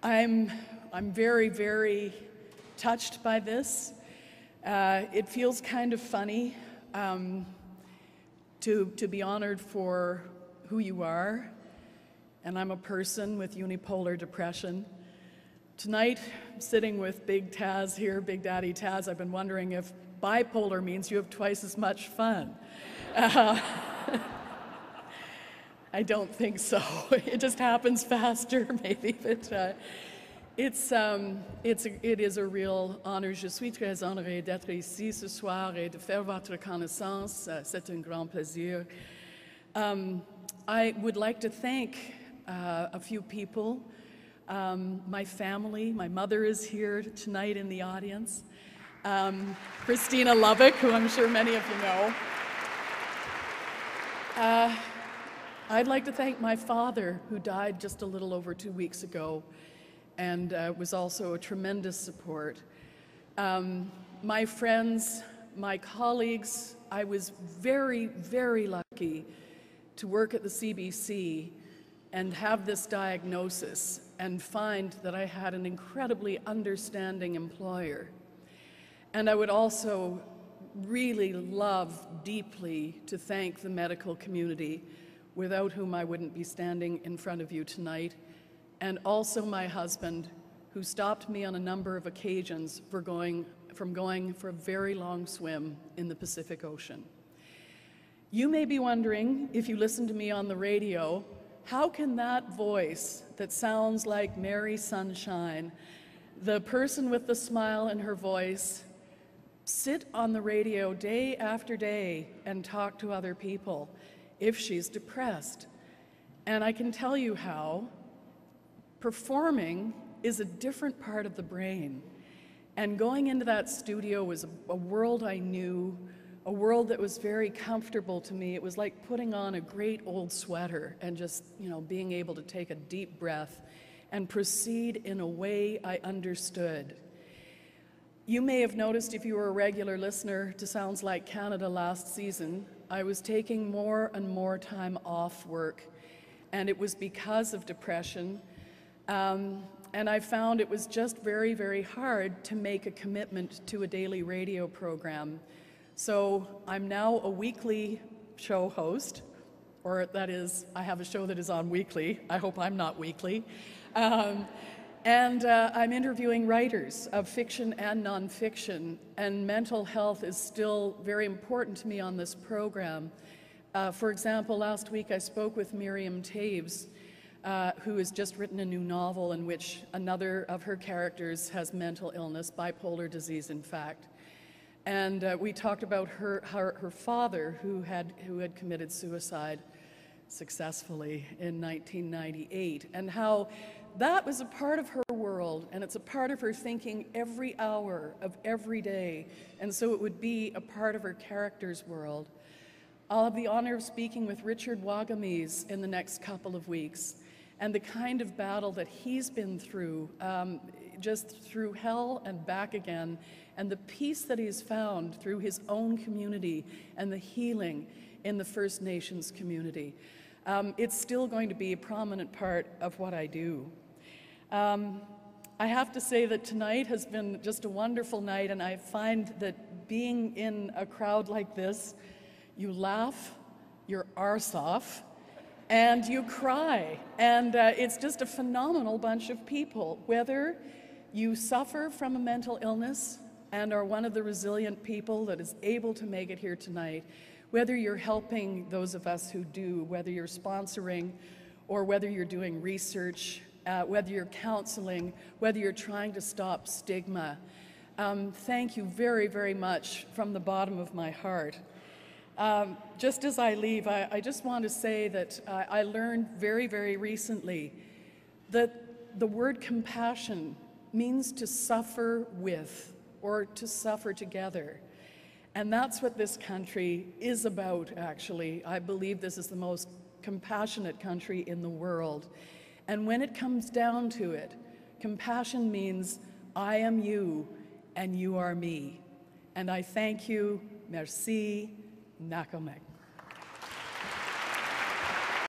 I'm very, very touched by this. It feels kind of funny to be honored for who you are, and I'm a person with unipolar depression. Tonight, I'm sitting with Big Taz here, Big Daddy Taz. I've been wondering if bipolar means you have twice as much fun. I don't think so. It just happens faster, maybe, but it is a real honor. Je suis très honorée d'être ici ce soir et de faire votre connaissance. C'est un grand plaisir. I would like to thank a few people. My family, my mother is here tonight in the audience. Christina Lubbock, who I'm sure many of you know. I'd like to thank my father, who died just a little over 2 weeks ago, and was also a tremendous support. My friends, my colleagues, I was very, very lucky to work at the CBC and have this diagnosis and find that I had an incredibly understanding employer. And I would also really love deeply to thank the medical community, without whom I wouldn't be standing in front of you tonight, and also my husband, who stopped me on a number of occasions from going for a very long swim in the Pacific Ocean. You may be wondering, if you listen to me on the radio, how can that voice that sounds like Mary Sunshine, the person with the smile in her voice, sit on the radio day after day and talk to other people if she's depressed? And I can tell you how. Performing is a different part of the brain. And going into that studio was a world I knew, a world that was very comfortable to me. It was like putting on a great old sweater and just, being able to take a deep breath and proceed in a way I understood. You may have noticed, if you were a regular listener to Sounds Like Canada last season, I was taking more and more time off work, and it was because of depression. And I found it was just very, very hard to make a commitment to a daily radio program. So I'm now a weekly show host, or that is, I have a show that is on weekly. I hope I'm not weekly. And I'm interviewing writers of fiction and nonfiction, and mental health is still very important to me on this program. For example, last week I spoke with Miriam Taves, who has just written a new novel in which another of her characters has mental illness, bipolar disease in fact. And we talked about her father who had committed suicide successfully in 1998, and how that was a part of her world, and it's a part of her thinking every hour of every day, and so it would be a part of her character's world. I'll have the honor of speaking with Richard Remise in the next couple of weeks, and the kind of battle that he's been through, just through hell and back again, and the peace that he's found through his own community and the healing in the First Nations community. It's still going to be a prominent part of what I do. I have to say that tonight has been just a wonderful night, and I find that being in a crowd like this, you laugh your arse off, and you cry, and it's just a phenomenal bunch of people. Whether you suffer from a mental illness and are one of the resilient people that is able to make it here tonight, whether you're helping those of us who do, whether you're sponsoring, or whether you're doing research, whether you're counseling, whether you're trying to stop stigma, thank you very, very much from the bottom of my heart. Just as I leave, I just want to say that I learned very, very recently that the word compassion means to suffer with, or to suffer together. And that's what this country is about, actually. I believe this is the most compassionate country in the world. And when it comes down to it, compassion means I am you and you are me. And I thank you. Merci. Nakomek.